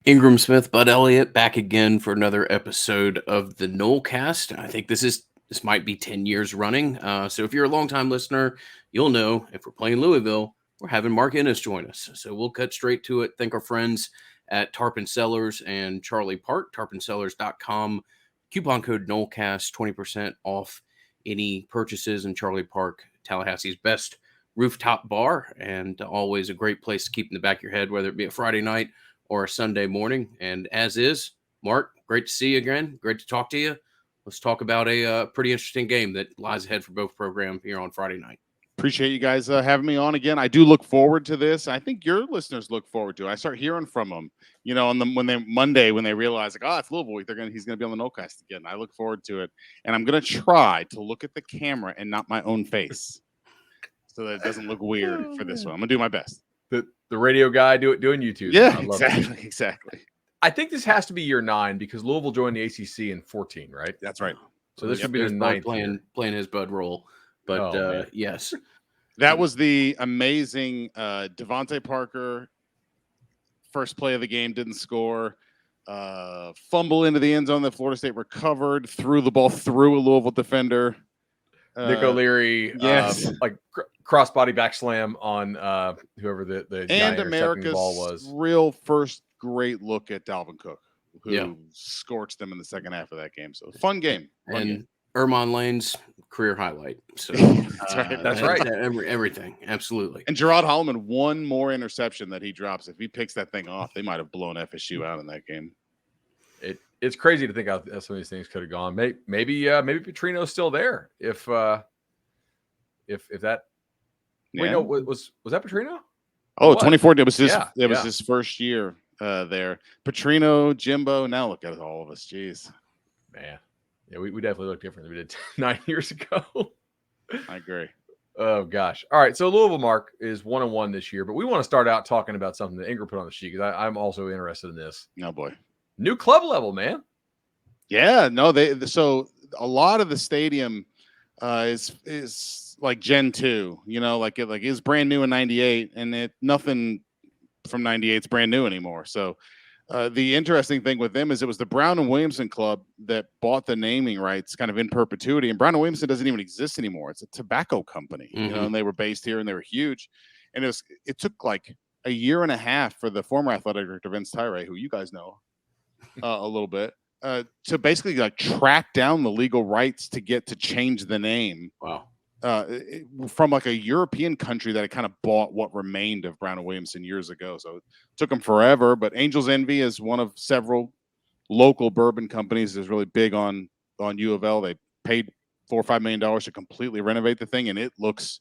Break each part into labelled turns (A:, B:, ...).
A: Ingram Smith, Bud Elliott, back again for another episode of the Nolecast. I think this might be 10 years running. So if you're a longtime listener, you'll know if we're playing Louisville, we're having Mark Ennis join us. So we'll cut straight to it. Thank our friends at Tarpon Cellars and Charlie Park, tarponsellers.com. Coupon code Nolecast, 20% off any purchases in Charlie Park, Tallahassee's best rooftop bar, and always a great place to keep in the back of your head, whether it be a Friday night or a Sunday morning. And as is, Mark, great to see you again. Great to talk to you. Let's talk about a pretty interesting game that lies ahead for both programs here on Friday night.
B: Appreciate you guys having me on again. I do look forward to this. I think your listeners look forward to it. I start hearing from them, on Monday when they realize like, it's Louisville week, he's gonna be on the Nolecast again. I look forward to it, and I'm gonna try to look at the camera and not my own face, so that it doesn't look weird for this one. I'm gonna do my best.
C: The radio guy doing YouTube.
B: Yeah, exactly.
C: I think this has to be year 9 because Louisville joined the ACC in 14, right?
B: That's right.
C: So this would be the 9th
A: playing his Bud role. But yes,
B: that was the amazing Devontae Parker. First play of the game, didn't score. Fumble into the end zone that Florida State recovered. Threw the ball through a Louisville defender.
C: Nick O'Leary,
B: yes,
C: crossbody back slam on whoever the
B: and
C: guy
B: America's
C: ball was.
B: Real first great look at Dalvin Cook, who scorched them in the second half of that game. So fun game.
A: Ermon Lane's career highlight. So
C: that's right.
A: Everything, absolutely.
B: And Gerard Holloman, one more interception that he drops. If he picks that thing off, they might have blown FSU out in that game.
C: It's crazy to think how some of these things could have gone. Maybe Petrino's still there. If that.
B: Yeah.
C: Wait, no, was that Petrino?
B: Oh, 2014. It was his first year there. Petrino, Jimbo. Now look at all of us. Jeez,
C: man. Yeah, we definitely look different than we did 9 years ago.
B: I agree.
C: Oh gosh. All right. So Louisville, Mark, is 1-1 this year, but we want to start out talking about something that Ingram put on the sheet because I'm also interested in this.
B: Oh boy.
C: New club level, man.
B: Yeah, no, so a lot of the stadium is like Gen 2, like it is brand new in 98, and nothing from 98 is brand new anymore. So the interesting thing with them is it was the Brown and Williamson Club that bought the naming rights kind of in perpetuity, and Brown and Williamson doesn't even exist anymore. It's a tobacco company, and they were based here and they were huge. And it took like a year and a half for the former athletic director Vince Tyree, who you guys know a little bit, to basically like track down the legal rights to get to change the name.
A: Wow.
B: From like a European country that had kind of bought what remained of Brown and Williamson years ago. So it took them forever, but Angel's Envy is one of several local bourbon companies that's really big on U of L. They paid $4 or $5 million to completely renovate the thing, and it looks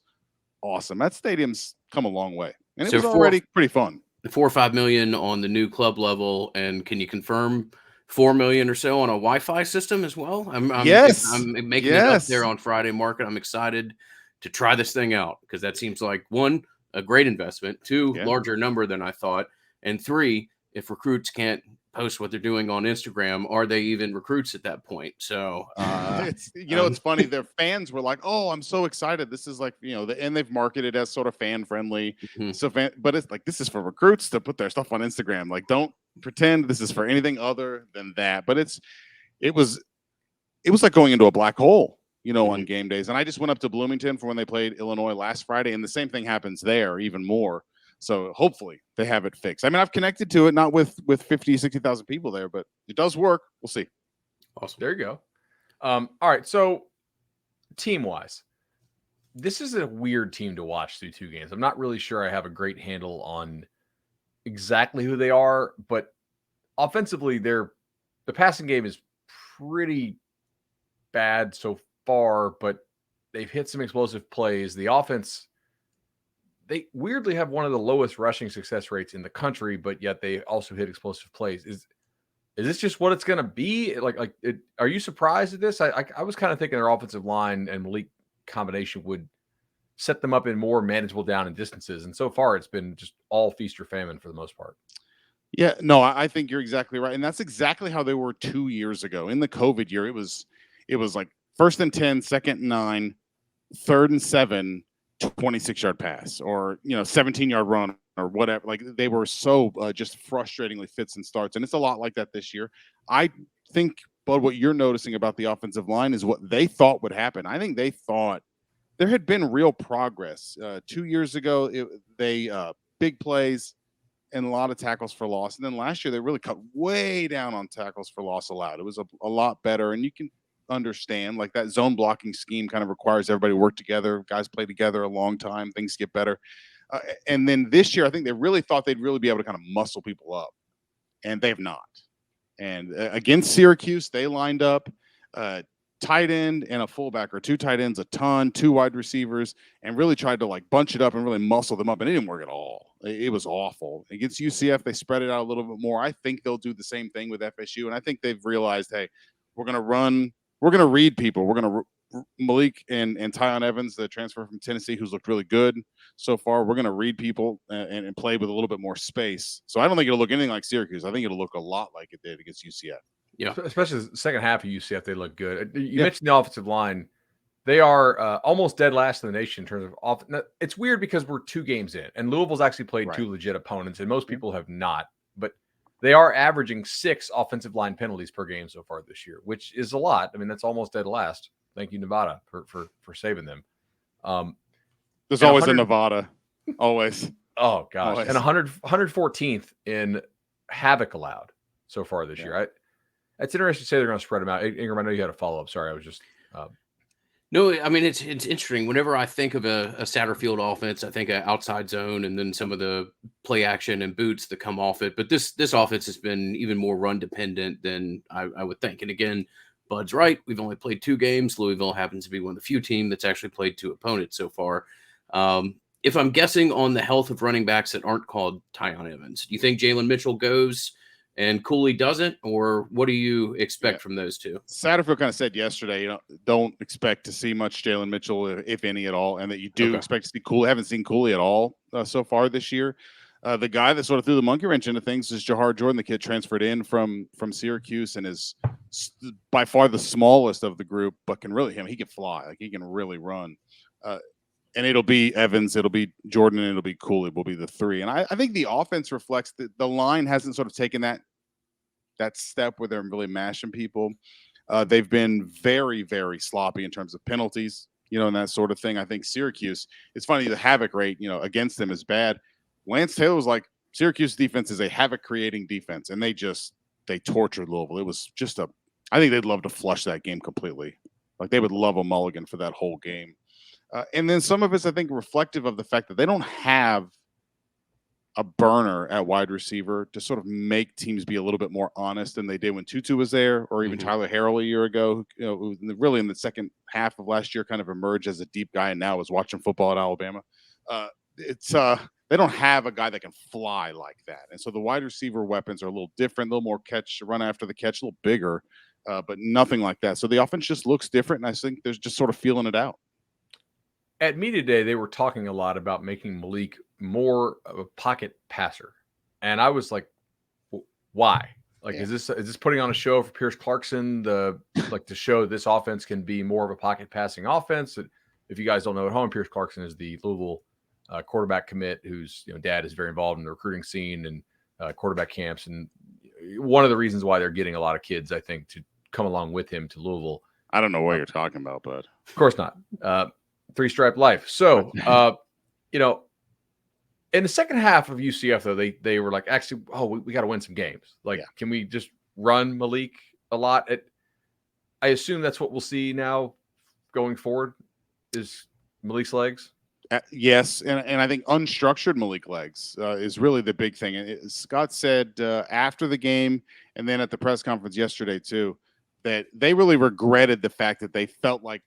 B: awesome. That stadium's come a long way, and it was already pretty fun.
A: $4 or $5 million on the new club level, and can you confirm $4 million or so on a Wi-Fi system as well? I'm making it up there on Friday market. I'm excited to try this thing out because that seems like 1, a great investment, 2, larger number than I thought, and 3, if recruits can't post what they're doing on Instagram, are they even recruits at that point? So
B: it's funny. Their fans were like, "Oh, I'm so excited! This is like and they've marketed as sort of fan friendly, but it's like this is for recruits to put their stuff on Instagram. Like, don't pretend this is for anything other than that." But it was like going into a black hole, on game days. And I just went up to Bloomington for when they played Illinois last Friday, and the same thing happens there, even more. So hopefully they have it fixed. I mean, I've connected to it, not with 50, 60,000 people there, but it does work. We'll see.
C: Awesome. There you go. All right. So team-wise, this is a weird team to watch through 2 games. I'm not really sure I have a great handle on exactly who they are, but offensively, the passing game is pretty bad so far, but they've hit some explosive plays. The offense, they weirdly have one of the lowest rushing success rates in the country, but yet they also hit explosive plays. Is this just what it's going to be? Are you surprised at this? I was kind of thinking their offensive line and Malik combination would set them up in more manageable down and distances. And so far, it's been just all feast or famine for the most part.
B: Yeah, no, I think you're exactly right. And that's exactly how they were 2 years ago. In the COVID year, it was like 1st and 10, 2nd and 9, 3rd and 7, 26-yard pass, or 17-yard run or whatever. Like they were so just frustratingly fits and starts, and it's a lot like that this year. I think, Bud, what you're noticing about the offensive line is what they thought would happen. I think they thought there had been real progress 2 years ago. They big plays and a lot of tackles for loss, and then last year they really cut way down on tackles for loss allowed. It was a lot better, and you can understand like that zone blocking scheme kind of requires everybody to work together. Guys play together a long time, things get better. And then this year, I think they really thought they'd really be able to kind of muscle people up, and they have not. And against Syracuse, they lined up tight end and a fullback, or two tight ends, a ton, two wide receivers, and really tried to like bunch it up and really muscle them up, and it didn't work at all. It was awful. Against UCF, they spread it out a little bit more. I think they'll do the same thing with FSU, and I think they've realized, hey, we're going to read people. We're going to Malik and Tyon Evans, the transfer from Tennessee, who's looked really good so far. We're going to read people and play with a little bit more space. So I don't think it'll look anything like Syracuse. I think it'll look a lot like it did against UCF.
C: Yeah, especially the second half of UCF, they look good. You mentioned the offensive line. They are almost dead last in the nation in terms of off. It's weird because we're 2 games in, and Louisville's actually played 2 legit opponents, and most people have not. But they are averaging 6 offensive line penalties per game so far this year, which is a lot. I mean, that's almost dead last. Thank you, Nevada, for saving them.
B: There's always a Nevada. Always.
C: Oh, gosh.
B: Always.
C: And 114th in havoc allowed so far this year. It's interesting to say they're going to spread them out. Ingram, I know you had a follow-up. Sorry, I was just
A: No, I mean, it's interesting. Whenever I think of a Satterfield offense, I think of outside zone and then some of the play action and boots that come off it. But this offense has been even more run dependent than I would think. And again, Bud's right. We've only played 2 games. Louisville happens to be one of the few teams that's actually played 2 opponents so far. If I'm guessing on the health of running backs that aren't called Tyon Evans, do you think Jalen Mitchell goes and Cooley doesn't, or what do you expect from those two?
B: Satterfield kind of said yesterday, don't expect to see much Jalen Mitchell, if any at all, and that you do expect to see Cooley. Haven't seen Cooley at all so far this year. The guy that sort of threw the monkey wrench into things is Jahar Jordan. The kid transferred in from Syracuse and is by far the smallest of the group, but he can fly. Like he can really run. And it'll be Evans, it'll be Jordan, and it'll be Cooley will be the 3. And I think the offense reflects that the line hasn't sort of taken that step where they're really mashing people. They've been very, very sloppy in terms of penalties, and that sort of thing. I think Syracuse, it's funny, the havoc rate, against them is bad. Lance Taylor was like, Syracuse defense is a havoc creating defense. And they tortured Louisville. It was just I think they'd love to flush that game completely. Like they would love a mulligan for that whole game. And then some of it's, I think, reflective of the fact that they don't have a burner at wide receiver to sort of make teams be a little bit more honest than they did when Tutu was there, or even Tyler Harrell a year ago, who really in the second half of last year kind of emerged as a deep guy and now is watching football at Alabama. They don't have a guy that can fly like that. And so the wide receiver weapons are a little different, a little more run after the catch, a little bigger, but nothing like that. So the offense just looks different, and I think they're just sort of feeling it out.
C: At media today, they were talking a lot about making Malik more of a pocket passer. And I was like, why? Like, is this putting on a show for Pierce Clarkson, to show this offense can be more of a pocket passing offense? If you guys don't know at home, Pierce Clarkson is the Louisville quarterback commit whose dad is very involved in the recruiting scene and quarterback camps. And one of the reasons why they're getting a lot of kids, I think, to come along with him to Louisville.
B: I don't know what you're talking about, bud.
C: Of course not. 3-stripe life. So, in the second half of UCF, though, they were like, actually, we got to win some games. Can we just run Malik a lot? I assume that's what we'll see now going forward is Malik's legs.
B: Yes, and I think unstructured Malik legs is really the big thing. And Scott said after the game and then at the press conference yesterday, too, that they really regretted the fact that they felt like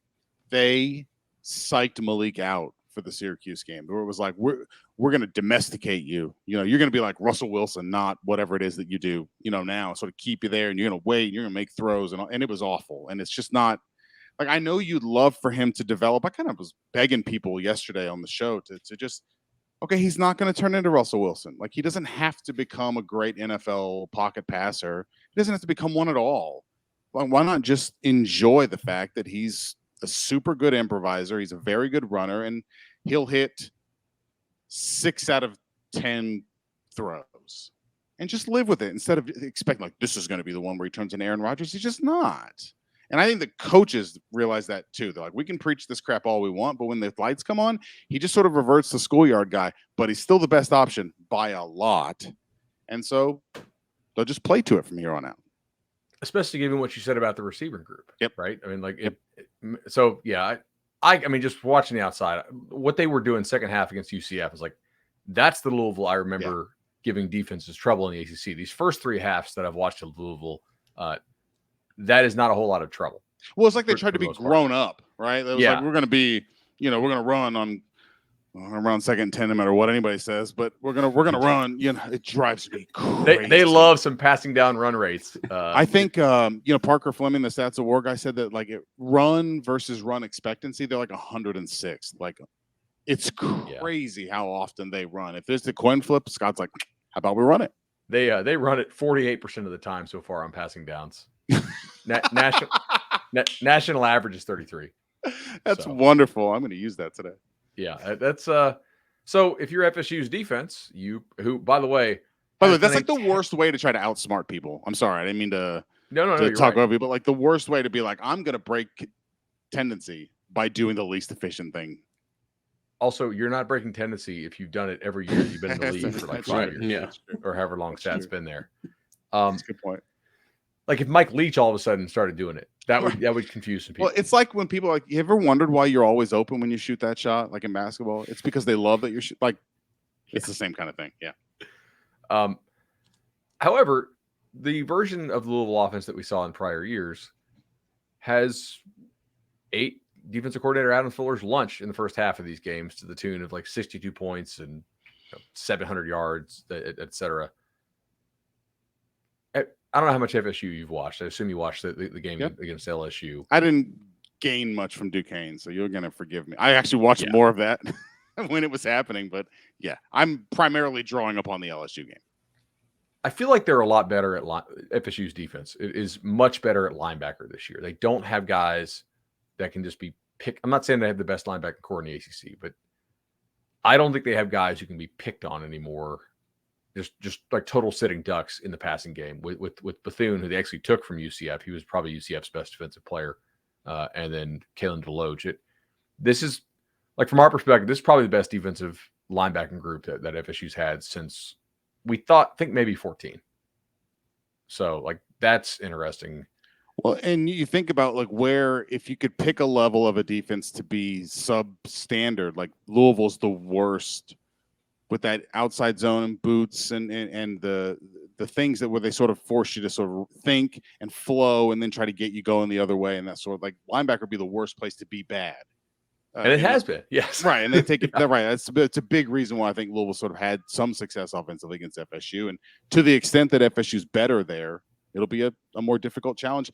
B: they psyched Malik out for the Syracuse game, where it was like, we're going to domesticate you. You're going to be like Russell Wilson, not whatever it is that you do, now, sort of keep you there, and you're going to wait, and you're going to make throws. And it was awful. And it's just not like, I know you'd love for him to develop. I kind of was begging people yesterday on the show to just, okay, he's not going to turn into Russell Wilson. Like, he doesn't have to become a great NFL pocket passer. He doesn't have to become one at all. Why not just enjoy the fact that he's a super good improviser. He's a very good runner, and he'll hit 6 out of 10 throws and just live with it instead of expecting like this is going to be the one where he turns into Aaron Rodgers. He's just not. And I think the coaches realize that too. They're like, we can preach this crap all we want, but when the lights come on, he just sort of reverts to schoolyard guy, but he's still the best option by a lot. And so they'll just play to it from here on out.
C: Especially given what you said about the receiver group.
B: Yep.
C: Right. I mean, like, so yeah, I mean, just watching the outside, what they were doing second half against UCF is like, that's the Louisville I remember giving defenses trouble in the ACC. These first 3 halves that I've watched of Louisville, that is not a whole lot of trouble.
B: Well, it's like they tried to be grown up, right? It was like, we're going to be, we're going to run on around 2nd and 10, no matter what anybody says, but we're gonna run. It drives me crazy.
C: They love some passing down run rates.
B: I think Parker Fleming, the Stats of War guy, said that like run versus run expectancy, they're like 106. Like it's crazy how often they run. If there's the coin flip, Scott's like, how about we run it?
C: They run it 48% of the time so far on passing downs. National average is 33.
B: That's wonderful. I'm going to use that today.
C: Yeah, that's so if you're FSU's defense, by the way,
B: that's like the worst way to try to outsmart people. I'm sorry, I didn't mean to talk over you, but like the worst way to be like, I'm gonna break tendency by doing the least efficient thing.
C: Also, you're not breaking tendency if you've done it every year you've been in the league for like 5 years, or however long Stat's been there.
B: That's a good point.
C: Like if Mike Leach all of a sudden started doing it, that would confuse some people.
B: Well, it's like when people are like, you ever wondered why you're always open when you shoot that shot, like in basketball? It's because they love that you're like, it's the same kind of thing. Yeah.
C: However, the version of the Louisville offense that we saw in prior years has 8 defensive coordinator Adam Fuller's lunch in the first half of these games to the tune of like 62 points and 700 yards, et cetera. I don't know how much FSU you've watched. I assume you watched the game against LSU.
B: I didn't gain much from Duquesne, so you're going to forgive me. I actually watched more of that when it was happening, but yeah, I'm primarily drawing up on the LSU game.
C: I feel like they're a lot better at FSU's defense. It is much better at linebacker this year. They don't have guys that can just be picked. I'm not saying they have the best linebacker core in the ACC, but I don't think they have guys who can be picked on anymore. Just like total sitting ducks in the passing game with Bethune, who they actually took from UCF. He was probably UCF's best defensive player. And then Kalen DeLoach. This is like, from our perspective, this is probably the best defensive linebacking group that FSU's had since we think maybe 14. So like, that's interesting.
B: Well, and you think about like where, if you could pick a level of a defense to be substandard, like Louisville's the worst with that outside zone and boots and the things that where they sort of force you to sort of think and flow and then try to get you going the other way. And that sort of like linebacker would be the worst place to be bad.
C: And it has been, yes.
B: Right. And they take it right. It's a big reason why I think Louisville sort of had some success offensively against FSU. And to the extent that FSU's better there, it'll be a more difficult challenge.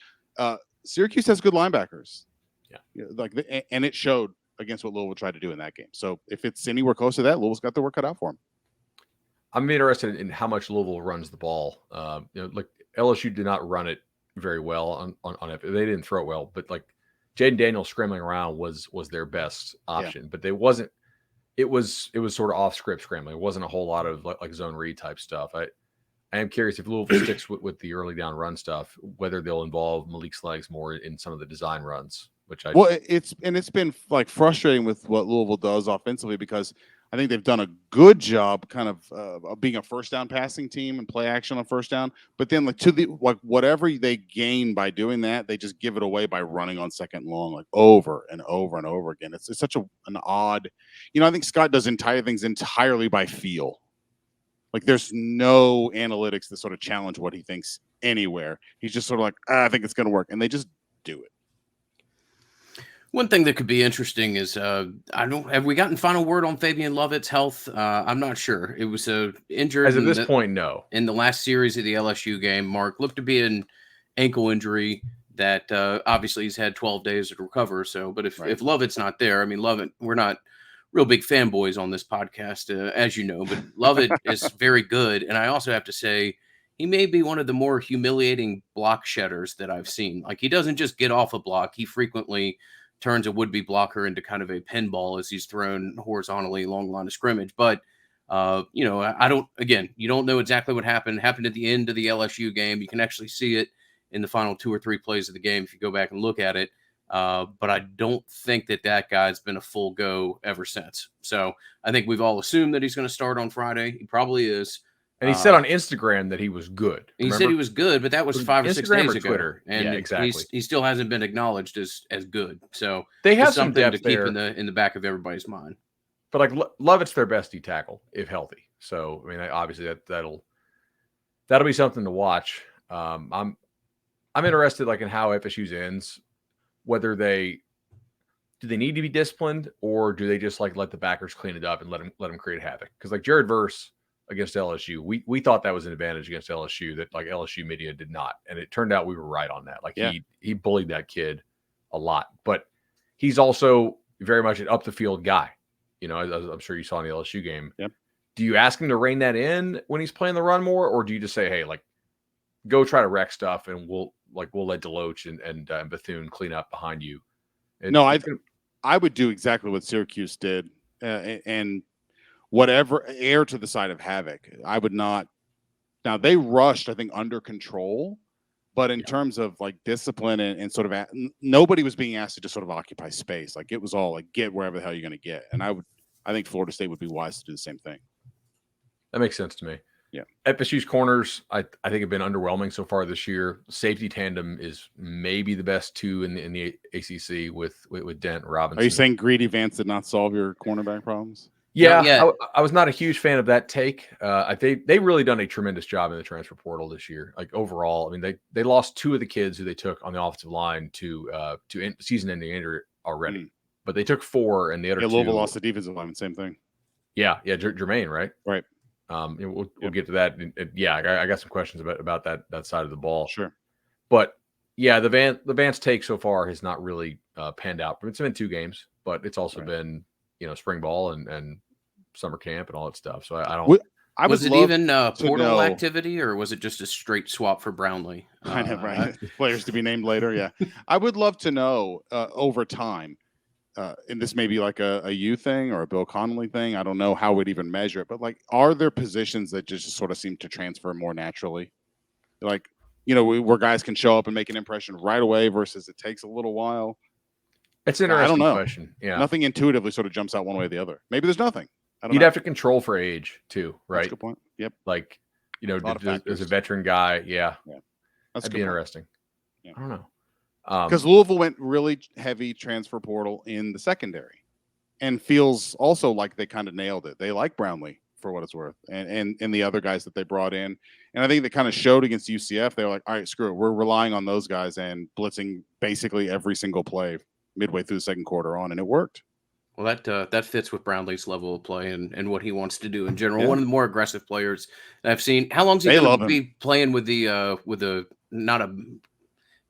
B: Syracuse has good linebackers. Yeah. And it showed against what Louisville tried to do in that game. So if it's anywhere close to that, Louisville's got their work cut out for them.
C: I'm interested in how much Louisville runs the ball. Like LSU did not run it very well on it. They didn't throw it well, but like Jaden Daniels scrambling around was their best option. Yeah. But it was sort of off script scrambling. It wasn't a whole lot of like zone read type stuff. I am curious if Louisville sticks with the early down run stuff, whether they'll involve Malik Sleggs more in some of the design runs. It's
B: been like frustrating with what Louisville does offensively, because I think they've done a good job kind of being a first down passing team and play action on first down. But then whatever they gain by doing that, they just give it away by running on second and long, like over and over and over again. It's such an odd, I think Scott does things entirely by feel. Like there's no analytics that sort of challenge what he thinks anywhere. He's just sort of like, I think it's going to work. And they just do it.
A: One thing that could be interesting is have we gotten final word on Fabian Lovett's health? I'm not sure. It was injured.
C: As of this point, no.
A: In the last series of the LSU game, Mark looked to be an ankle injury that obviously he's had 12 days to recover. So, but if Lovett's not there, I mean, Lovett, we're not real big fanboys on this podcast, as you know, but Lovett is very good. And I also have to say, he may be one of the more humiliating block shedders that I've seen. Like, he doesn't just get off a block. He frequently turns a would-be blocker into kind of a pinball as he's thrown horizontally along the line of scrimmage. But I don't. Again, you don't know exactly what happened. It happened at the end of the LSU game. You can actually see it in the final 2 or 3 plays of the game if you go back and look at it. But I don't think that guy's been a full go ever since. So I think we've all assumed that he's going to start on Friday. He probably is.
C: And he said on Instagram that he was good.
A: He said he was good, but that was 5 or 6
C: Instagram
A: days
C: or
A: ago.
C: Twitter.
A: And
C: yeah, exactly.
A: he still hasn't been acknowledged as good. So
C: they have
A: it's
C: some
A: something
C: depth
A: to keep
C: there.
A: in the back of everybody's mind.
C: But like Lovett's their best D tackle if healthy. So I mean, obviously that'll be something to watch. I'm interested like in how FSU's ends, whether do they need to be disciplined or do they just like let the backers clean it up and let them create havoc? Because like Jared Verse against LSU, we thought that was an advantage against LSU that like LSU media did not, and it turned out we were right on that. Like he bullied that kid a lot, but he's also very much an up the field guy. As I'm sure you saw in the LSU game.
B: Yep.
C: Do you ask him to rein that in when he's playing the run more, or do you just say, hey, like go try to wreck stuff and we'll let Deloach and Bethune clean up behind you?
B: I would do exactly what Syracuse did, and whatever err to the side of havoc. I would not. Now they rushed, I think, under control, but in terms of like discipline and sort of nobody was being asked to just sort of occupy space. Like it was all like get wherever the hell you're going to get. And I think Florida State would be wise to do the same thing.
C: That makes sense to me.
B: Yeah.
C: FSU's corners, I think have been underwhelming so far this year. Safety tandem is maybe the best two in the ACC with Dent Robinson.
B: Are you saying Greedy Vance did not solve your cornerback problems?
C: Yeah. I was not a huge fan of that take. They really done a tremendous job in the transfer portal this year. Like overall, I mean, they lost 2 of the kids who they took on the offensive line to season-ending injury already, but they took 4 and the other 2.
B: Louisville lost the defensive line, same thing.
C: Yeah, Jermaine, right?
B: Right.
C: We'll get to that. I got some questions about that side of the ball.
B: Sure.
C: But yeah, the Vance take so far has not really panned out. It's been 2 games, but it's also been spring ball and summer camp and all that stuff. So I don't.
A: Was it even portal activity, or was it just a straight swap for Brownlee?
B: I know, right? Players to be named later. Yeah, I would love to know over time. And this may be like a you thing or a Bill Connolly thing. I don't know how we'd even measure it, but like, are there positions that just sort of seem to transfer more naturally? Like, where guys can show up and make an impression right away versus it takes a little while.
C: It's an interesting question. Yeah.
B: Nothing intuitively sort of jumps out one way or the other. Maybe there's nothing.
C: You'd have to control for age too, right?
B: That's a good point. Yep.
C: Like, as a veteran guy. Yeah.
B: That'd
C: be interesting. Yeah. I don't know.
B: Because Louisville went really heavy transfer portal in the secondary and feels also like they kind of nailed it. They like Brownlee for what it's worth and the other guys that they brought in. And I think they kind of showed against UCF. They were like, all right, screw it. We're relying on those guys and blitzing basically every single play midway through the second quarter on, and it worked.
A: Well, that fits with Brownlee's level of play and what he wants to do in general. Yeah. One of the more aggressive players that I've seen. How long is he going to be playing with the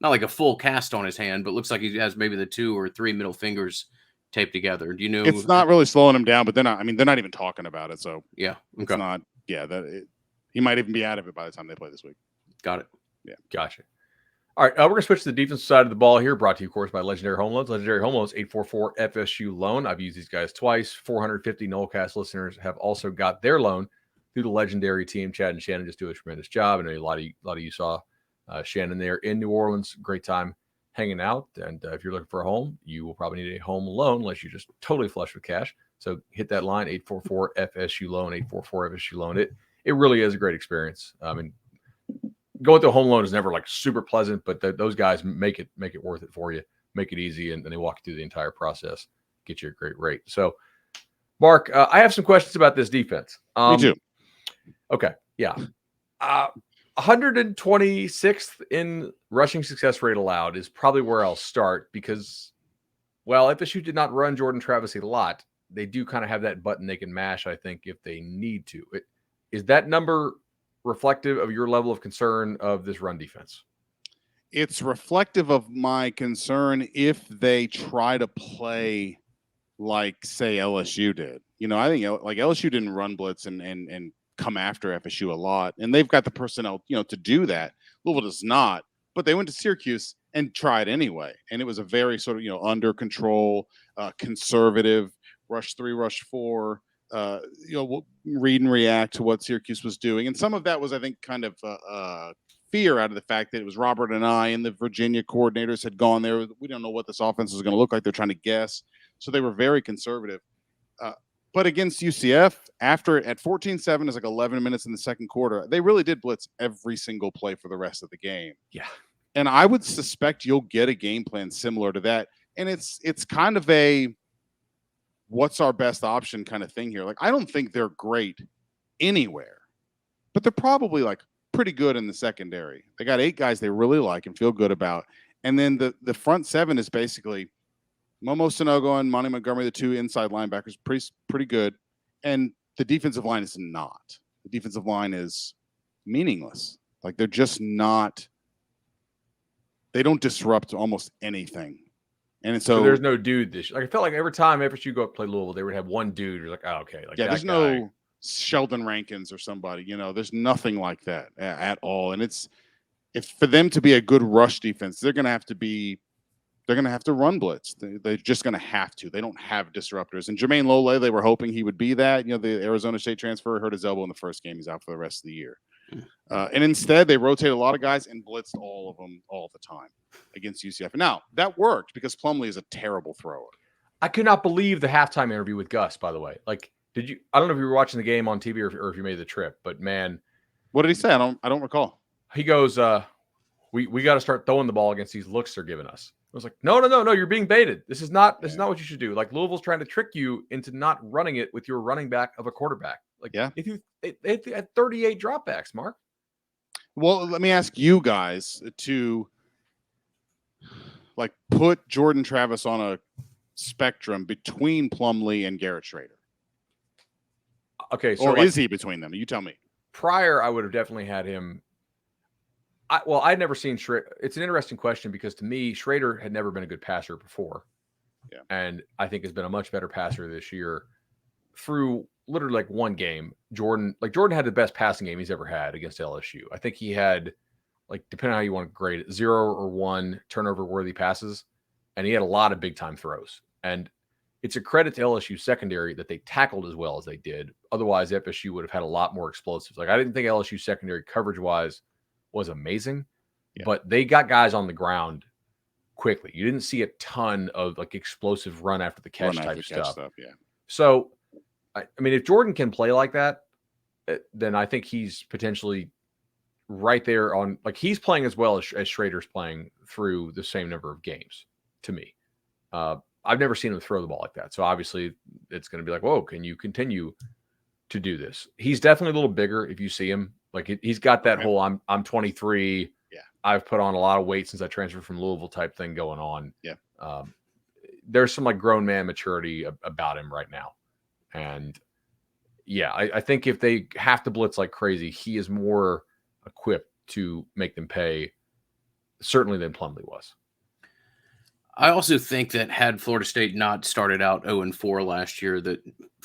A: not like a full cast on his hand, but looks like he has maybe the 2 or 3 middle fingers taped together. Do you know?
B: It's not really slowing him down, but they're not even talking about it. So
A: yeah,
B: it's not. Yeah, he might even be out of it by the time they play this week.
A: Got it.
B: Yeah,
C: gotcha. All right, we're going to switch to the defensive side of the ball here, brought to you, of course, by Legendary Home Loans. Legendary Home Loans, 844-FSU-LOAN. I've used these guys twice. 450 Nolecast listeners have also got their loan through the Legendary team. Chad and Shannon just do a tremendous job. I know a lot of you saw Shannon there in New Orleans. Great time hanging out. And if you're looking for a home, you will probably need a home loan unless you're just totally flush with cash. So hit that line, 844-FSU-LOAN, 844-FSU-LOAN. It really is a great experience. I mean, going to a home loan is never like super pleasant, but those guys make it worth it for you, make it easy, and they walk you through the entire process, get you a great rate. So, Mark, I have some questions about this defense.
B: Me too.
C: Okay, yeah. 126th in rushing success rate allowed is probably where I'll start because, well, FSU did not run Jordan Travis a lot. They do kind of have that button they can mash, I think, if they need to. Is that number reflective of your level of concern of this run defense?
B: It's reflective of my concern if they try to play like, say, LSU did. I think like LSU didn't run blitz and come after FSU a lot, and they've got the personnel, to do that. Louisville does not, but they went to Syracuse and tried anyway, and it was a very sort of under control, conservative rush 3, rush 4, we'll read and react to what Syracuse was doing. And some of that was, I think, kind of fear out of the fact that it was Robert and I and the Virginia coordinators had gone there. We don't know what this offense is going to look like. They're trying to guess. So they were very conservative. But against UCF, after at 14-7, it's like 11 minutes in the second quarter, they really did blitz every single play for the rest of the game.
C: Yeah.
B: And I would suspect you'll get a game plan similar to that. And it's kind of a what's our best option kind of thing here. Like, I don't think they're great anywhere, but they're probably like pretty good in the secondary. They got 8 guys they really like and feel good about. And then the front 7 is basically Momo Sonogo and Monty Montgomery, the 2 inside linebackers, pretty good. And the defensive line is not. The defensive line is meaningless. Like, they're just not. They don't disrupt almost anything. And so
C: there's no dude this year. Like, I felt like every time FSU go up play Louisville, they would have one dude who's like, oh, okay. Like,
B: there's no Sheldon Rankins or somebody, there's nothing like that at all. And if for them to be a good rush defense, they're going to have to run blitz. They're just going to have to. They don't have disruptors. And Jermaine Lole, they were hoping he would be that. The Arizona State transfer hurt his elbow in the first game. He's out for the rest of the year. And instead, they rotated a lot of guys and blitzed all of them all the time against UCF. Now, that worked because Plumlee is a terrible thrower.
C: I could not believe the halftime interview with Gus, by the way. Like, did you? I don't know if you were watching the game on TV or if you made the trip, but man,
B: what did he say? I don't recall.
C: He goes, "We got to start throwing the ball against these looks they're giving us." I was like, "No, you're being baited. This is not what you should do. Like, Louisville's trying to trick you into not running it with your running back of a quarterback. Like, if you had 38 dropbacks, Mark."
B: Well, let me ask you guys to like put Jordan Travis on a spectrum between Plumlee and Garrett Schrader.
C: Okay, so
B: or is he between them? You tell me.
C: Prior, I would have definitely had him. I'd never seen Schrader. It's an interesting question because to me, Schrader had never been a good passer before.
B: Yeah.
C: And I think has been a much better passer this year through literally like one game. Jordan had the best passing game he's ever had against LSU. I think he had, like, depending on how you want to grade it, 0 or 1 turnover worthy passes. And he had a lot of big time throws. And it's a credit to LSU secondary that they tackled as well as they did. Otherwise, FSU would have had a lot more explosives. Like, I didn't think LSU secondary coverage wise was amazing, but they got guys on the ground quickly. You didn't see a ton of like explosive run after the catch type stuff. So, I mean, if Jordan can play like that, then I think he's potentially right there on, like, he's playing as well as Schrader's playing through the same number of games to me. I've never seen him throw the ball like that. So obviously it's going to be like, whoa, can you continue to do this? He's definitely a little bigger if you see him. Like, he's got that whole I'm 23.
B: Yeah.
C: I've put on a lot of weight since I transferred from Louisville type thing going on.
B: Yeah.
C: There's some like grown man maturity about him right now. And yeah, I think if they have to blitz like crazy, he is more equipped to make them pay, certainly, than Plumlee was.
A: I also think that had Florida State not started out 0-4 last year, that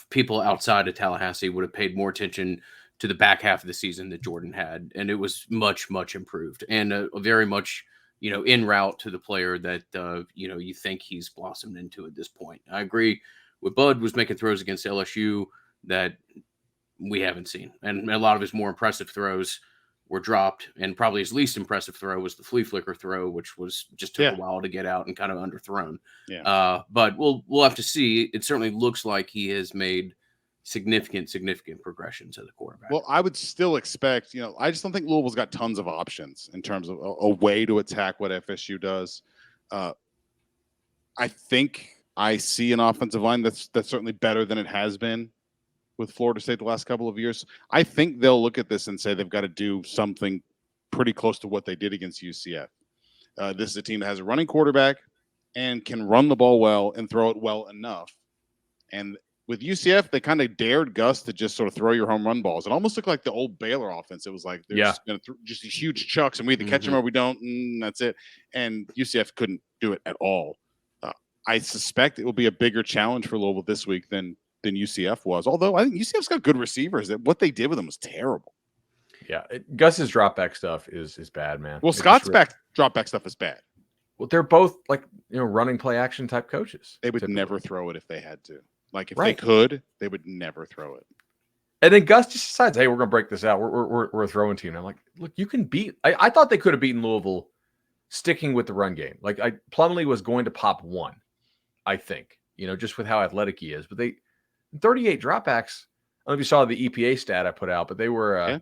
A: people outside of Tallahassee would have paid more attention to the back half of the season that Jordan had. And it was much, much improved and very much, en route to the player that, you think he's blossomed into at this point. I agree with Bud was making throws against LSU that we haven't seen. And a lot of his more impressive throws were dropped, and probably his least impressive throw was the flea flicker throw, which was just took a while to get out and kind of underthrown.
B: Yeah.
A: But we'll have to see. It certainly looks like he has made significant progressions as a quarterback.
B: Well, I would still expect, I just don't think Louisville's got tons of options in terms of a way to attack what FSU does. I think I see an offensive line that's certainly better than it has been with Florida State the last couple of years. I think they'll look at this and say they've got to do something pretty close to what they did against UCF. This is a team that has a running quarterback and can run the ball well and throw it well enough. And with UCF, they kind of dared Gus to just sort of throw your home run balls. It almost looked like the old Baylor offense. It was like they're just going to just these huge chucks, and we either catch them or we don't, and that's it. And UCF couldn't do it at all. I suspect it will be a bigger challenge for Louisville this week than UCF was. Although I think UCF's got good receivers. That what they did with them was terrible.
C: Yeah, Gus's drop back stuff is bad, man.
B: Well, Scott's drop back stuff is bad.
C: Well, they're both like running play action type coaches.
B: They would never throw it if they had to. Like if
C: Right.
B: they could, they would never throw it.
C: And then Gus just decides, hey, we're going to break this out. We're a throwing team. And I'm like, look, you can beat. I thought they could have beaten Louisville sticking with the run game. Like Plumlee was going to pop one, I think, just with how athletic he is. But 38 dropbacks. I don't know if you saw the EPA stat I put out, but they were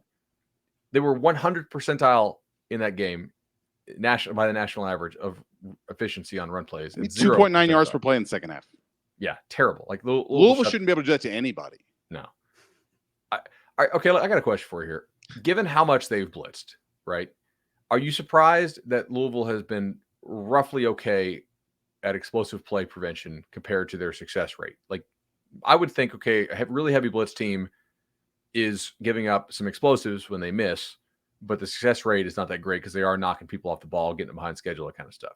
C: 100 percentile in that game, by the national average of efficiency on run plays.
B: 2.9 yards per play in the second half.
C: Yeah, terrible. Like
B: Louisville shouldn't be able to do that to anybody.
C: No. Okay, I got a question for you here. Given how much they've blitzed, right? Are you surprised that Louisville has been roughly okay at explosive play prevention compared to their success rate? Like, I would think, okay, a really heavy blitz team is giving up some explosives when they miss, but the success rate is not that great because they are knocking people off the ball, getting them behind schedule, that kind of stuff.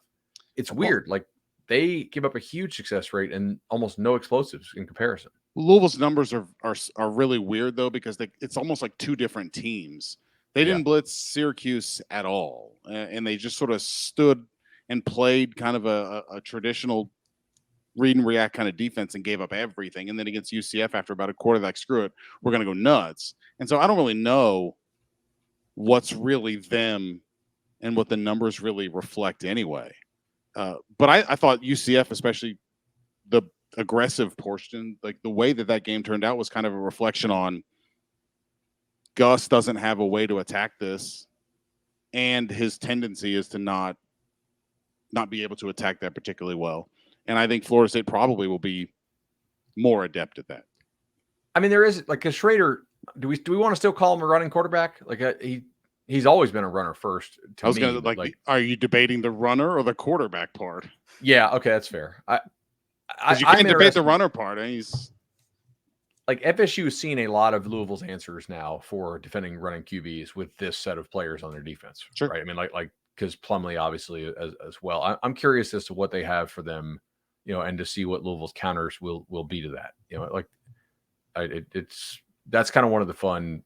C: It's weird. Like, they give up a huge success rate and almost no explosives in comparison.
B: Louisville's numbers are really weird though, because it's almost like two different teams. They didn't blitz Syracuse at all, and they just sort of stood and played kind of a traditional read and react kind of defense and gave up everything. And then against UCF, after about a quarter, like, screw it, we're going to go nuts. And so I don't really know what's really them and what the numbers really reflect anyway. But I thought UCF, especially the aggressive portion, like the way that game turned out, was kind of a reflection on Gus doesn't have a way to attack this, and his tendency is to not be able to attack that particularly well. And I think Florida State probably will be more adept at that.
C: I mean, there is like a Schrader. Do we want to still call him a running quarterback? Like he's always been a runner first.
B: I was going to are you debating the runner or the quarterback part?
C: Yeah, okay, that's fair.
B: You can't debate the runner part. And he's
C: like FSU has seen a lot of Louisville's answers now for defending running QBs with this set of players on their defense.
B: Sure.
C: Right. I mean, like because Plumlee obviously as well. I'm curious as to what they have for them, and to see what Louisville's counters will be to that. That's kind of one of the fun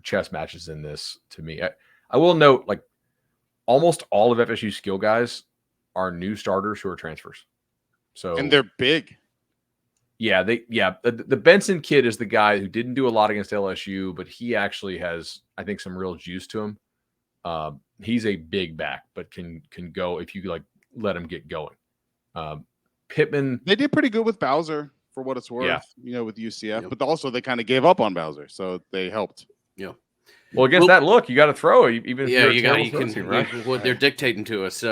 C: chess matches in this to me. I will note, like, almost all of FSU skill guys are new starters who are transfers. So,
B: and they're big.
C: Yeah, the Benson kid is the guy who didn't do a lot against LSU, but he actually has, I think, some real juice to him. He's a big back, but can go if you let him get going. Pittman,
B: they did pretty good with Bowser for what it's worth, with UCF, but also they kind of gave up on Bowser, so they helped.
A: Yeah.
C: Well, against that look, you got to throw even.
A: What they're dictating to us.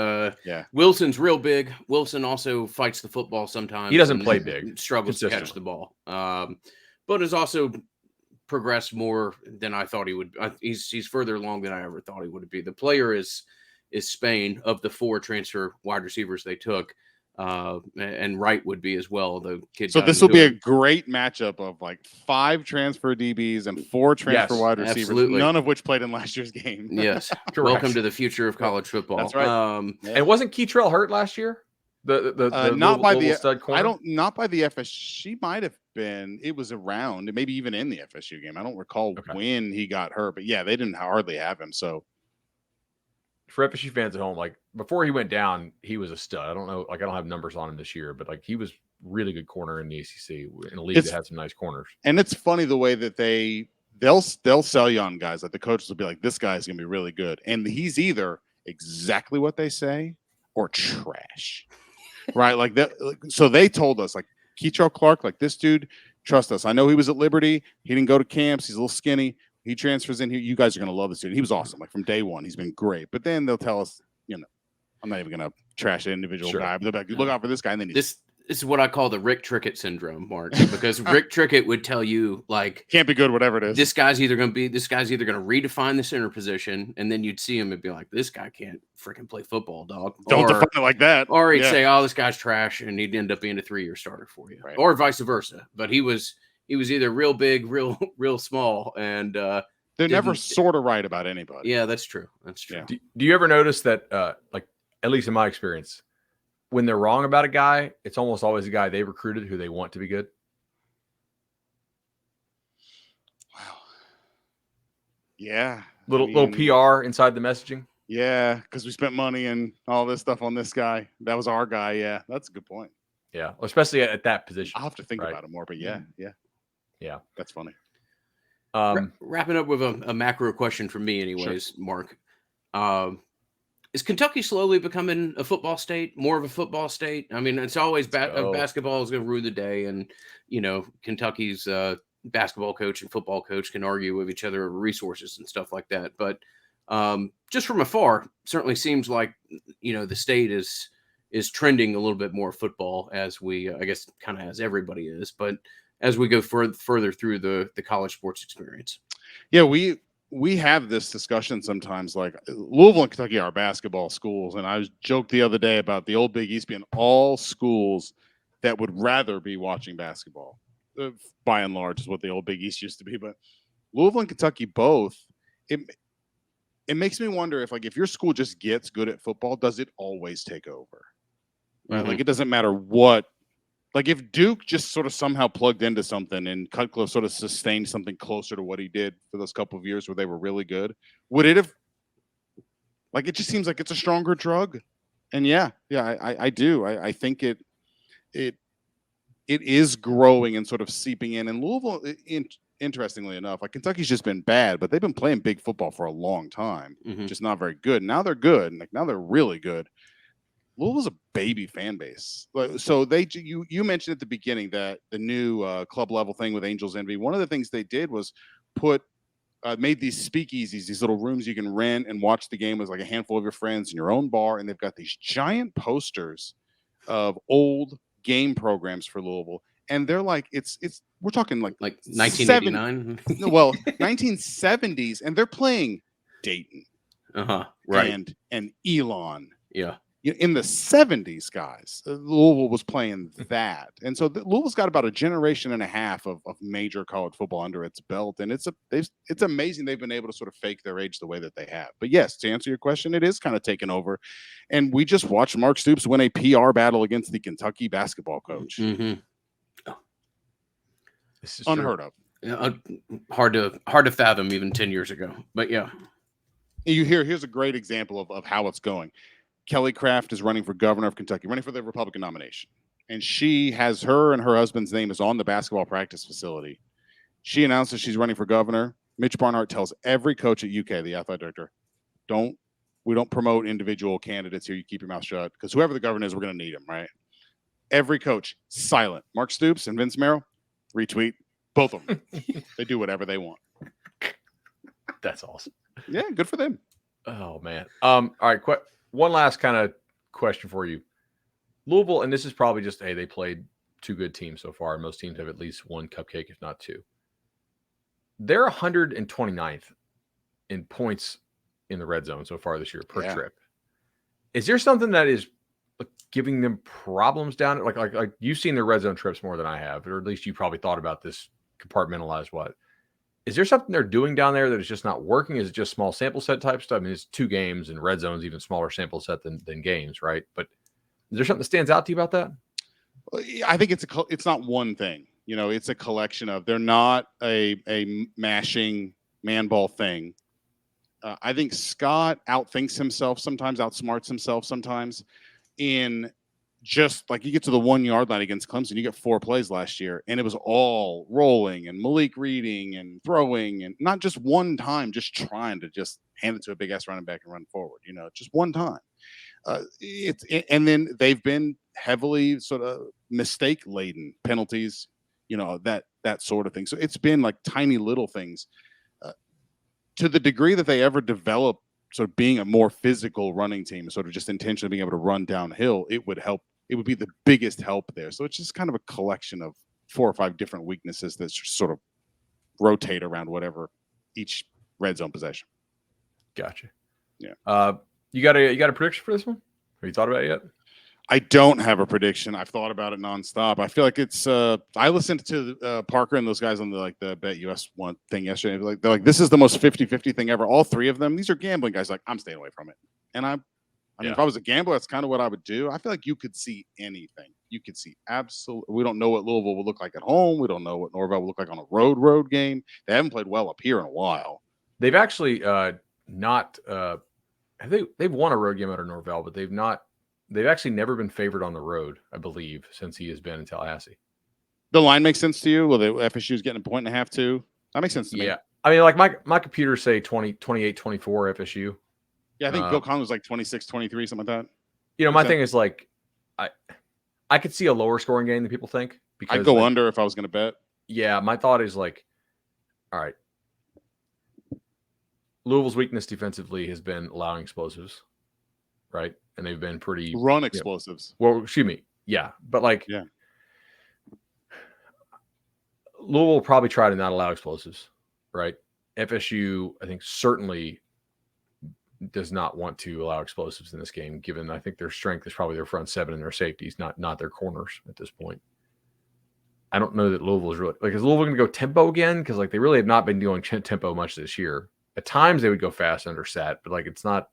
A: Wilson's real big. Wilson also fights the football sometimes.
C: He doesn't play big.
A: Struggles to catch the ball. But has also progressed more than I thought he would. He's further along than I ever thought he would be. The player is Spain of the 4 transfer wide receivers they took. And Wright would be as well. The kid.
B: So this will be a great matchup of like 5 transfer DBs and 4 transfer wide receivers, absolutely. None of which played in last year's game.
A: Yes, welcome to the future of college football.
B: That's right.
C: And wasn't Keytrell hurt last year? The
B: not by the
C: stud corner?
B: Not by the FSU. She might have been. It was around, maybe even in the FSU game. I don't recall when he got hurt, but yeah, they didn't hardly have him. So.
C: For FSU fans at home, like before he went down, he was a stud. I don't know, I don't have numbers on him this year, but he was really good corner in the ACC in a league that had some nice corners.
B: And it's funny the way that they'll sell you on guys. Like the coaches will be like, "This guy's gonna be really good," and he's either exactly what they say or trash, right? Like that. So they told us, like Keytrell Clark, like this dude, trust us. I know he was at Liberty. He didn't go to camps. He's a little skinny. He transfers in here. You guys are going to love this dude. He was awesome. Like from day one, he's been great. But then they'll tell us, I'm not even going to trash an individual guy. But they'll be like, look out for this guy. And then
A: this is what I call the Rick Trickett syndrome, Mark, because Rick Trickett would tell you
B: can't be good, whatever it is.
A: This guy's either going to redefine the center position, and then you'd see him and be like, this guy can't freaking play football, dog.
B: Don't define it like that.
A: Or he'd say, oh, this guy's trash, and he'd end up being a 3-year starter for you, right. Or vice versa. But he was either real big, real small, and
B: they're never sort of right about anybody.
A: Yeah, that's true. That's true.
C: Yeah. Do you ever notice that, at least in my experience, when they're wrong about a guy, it's almost always a guy they recruited who they want to be good?
B: Wow. Yeah.
C: Little PR inside the messaging.
B: Yeah, because we spent money and all this stuff on this guy. That was our guy. Yeah, that's a good point.
C: Yeah, especially at that position.
B: I'll have to think
C: right?
B: about it more, but yeah, that's funny.
A: Wrapping up with a macro question from me, anyways, Mark. Is Kentucky slowly becoming a football state, more of a football state? I mean, it's always basketball is going to rule the day, and Kentucky's basketball coach and football coach can argue with each other over resources and stuff like that. But just from afar, certainly seems like the state is trending a little bit more football, as we, I guess, kind of as everybody is, but as we go further through the college sports experience.
B: Yeah, we have this discussion sometimes, like Louisville and Kentucky are basketball schools. And I joked the other day about the old Big East being all schools that would rather be watching basketball, by and large, is what the old Big East used to be. But Louisville and Kentucky both, it makes me wonder if your school just gets good at football, does it always take over? Right?
A: Mm-hmm.
B: Like, it doesn't matter what. Like, if Duke just sort of somehow plugged into something and Cutcliffe sort of sustained something closer to what he did for those couple of years where they were really good, would it have? Like, it just seems like it's a stronger drug. And I do. I think it is growing and sort of seeping in. And Louisville, interestingly enough, like, Kentucky's just been bad, but they've been playing big football for a long time, just not very good. Now they're good. Like, now they're really good. Louisville's a baby fan base. So you mentioned at the beginning that the new club level thing with Angels Envy, one of the things they did was made these speakeasies, these little rooms you can rent and watch the game with like a handful of your friends in your own bar. And they've got these giant posters of old game programs for Louisville. And they're like, we're talking like
A: 1989.
B: Well, 1970s. And they're playing Dayton.
A: Right.
B: And Elon.
A: Yeah.
B: In the 70s, guys, Louisville was playing that. And so Louisville's got about a generation and a half of major college football under its belt. And it's amazing they've been able to sort of fake their age the way that they have. But yes, to answer your question, it is kind of taken over. And we just watched Mark Stoops win a PR battle against the Kentucky basketball coach.
A: Mm-hmm.
B: This is unheard of.
A: Hard to fathom even 10 years ago. But yeah.
B: Here's a great example of how it's going. Kelly Craft is running for governor of Kentucky, running for the Republican nomination. And she has her and her husband's name is on the basketball practice facility. She announces she's running for governor. Mitch Barnhart tells every coach at UK, the athletic director, we don't promote individual candidates here. You keep your mouth shut, because whoever the governor is, we're going to need him, right? Every coach, silent. Mark Stoops and Vince Merrill, retweet. Both of them. They do whatever they want.
C: That's awesome.
B: Yeah, good for them.
C: Oh, man. All right, one last kind of question for you. Louisville, and this is probably just, hey, they played two good teams so far. Most teams have at least one cupcake, if not two. They're 129th in points in the red zone so far this year per trip. Is there something that is giving them problems down? Like you've seen their red zone trips more than I have, or at least you probably thought about this compartmentalized what. Is there something they're doing down there that is just not working? Is it just small sample set type stuff? I mean, it's 2 games, and red zone's even smaller sample set than games, right? But is there something that stands out to you about that?
B: I think it's not one thing. It's a collection of. They're not a mashing man ball thing. I think Scott outthinks himself sometimes, outsmarts himself sometimes. In just like you get to the 1 yard line against Clemson, you get 4 plays last year, and it was all rolling and Malik reading and throwing, and not just one time, just trying to just hand it to a big ass running back and run forward. Just one time. And then they've been heavily sort of mistake laden penalties, that sort of thing. So it's been like tiny little things. To the degree that they ever develop sort of being a more physical running team, sort of just intentionally being able to run downhill, it would help. It would be the biggest help there. So it's just kind of a collection of 4 or 5 different weaknesses that sort of rotate around whatever each red zone possession.
C: Gotcha.
B: Yeah.
C: You got a prediction for this one? Have you thought about it yet?
B: I don't have a prediction. I've thought about it nonstop. I feel like it's. I listened to Parker and those guys on the Bet US one thing yesterday. They're like, this is the most 50-50 thing ever. All 3 of them. These are gambling guys. Like, I'm staying away from it. And I mean, if I was a gambler, that's kind of what I would do. I feel like you could see anything. You could see absolutely. We don't know what Louisville will look like at home. We don't know what Norvell will look like on a road game. They haven't played well up here in a while.
C: They've actually not. They've won a road game out of Norvell, but they've not they've actually never been favored on the road, I believe, since he has been in Tallahassee.
B: The line makes sense to you? Well, the FSU's getting a 1.5 too. That makes sense to me.
C: Yeah. I mean, like my computers say 20, 28, 24 FSU.
B: Yeah, I think Bill Conlon was like 26, 23, something like that.
C: You know, my thing is like, I could see a lower scoring game than people think. Because
B: I'd go under if I was going to bet.
C: Yeah, my thought is like, all right, Louisville's weakness defensively has been allowing explosives, right? And they've been pretty
B: run explosives.
C: Well, excuse me. Yeah. But like,
B: yeah,
C: Louisville will probably try to not allow explosives, right? FSU, I think, certainly does not want to allow explosives in this game, given I think their strength is probably their front seven and their safeties, not their corners at this point. I don't know that Louisville is really like, is Louisville going to go tempo again? Because like they really have not been doing tempo much this year. At times they would go fast under set, but like it's not.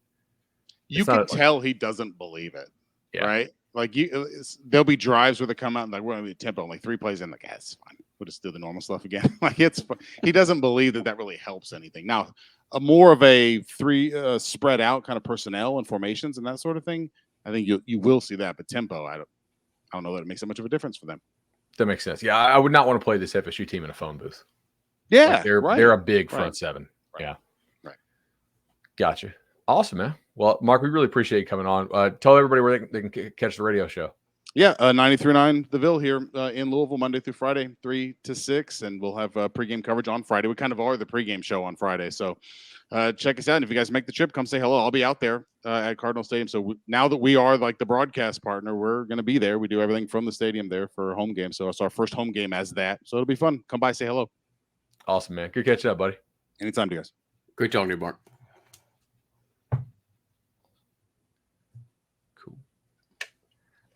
B: You can tell he doesn't believe it, right? Like there'll be drives where they come out and like we're going to be tempo, like 3 plays in, like it's fine. We'll just do the normal stuff again. Like he doesn't believe that really helps anything. Now, more of a 3 spread out kind of personnel and formations and that sort of thing. I think you will see that, but tempo, I don't know that it makes that much of a difference for them.
C: That makes sense. Yeah, I would not want to play this FSU team in a phone booth.
B: Yeah,
C: like they're a big front seven.
B: Right.
C: Yeah,
B: right.
C: Gotcha. Awesome, man. Well, Mark, we really appreciate you coming on. Tell everybody where they can catch the radio show.
B: Yeah, 93.9 The Ville here in Louisville, Monday through Friday, 3 to 6, and we'll have pregame coverage on Friday. We kind of are the pregame show on Friday, so check us out. And if you guys make the trip, come say hello. I'll be out there at Cardinal Stadium. So now that we are like the broadcast partner, we're going to be there. We do everything from the stadium there for a home game. So it's our first home game as that. So it'll be fun. Come by, say hello.
C: Awesome, man. Good catching up, buddy.
B: Anytime, you guys.
A: Great talking to you, Mark.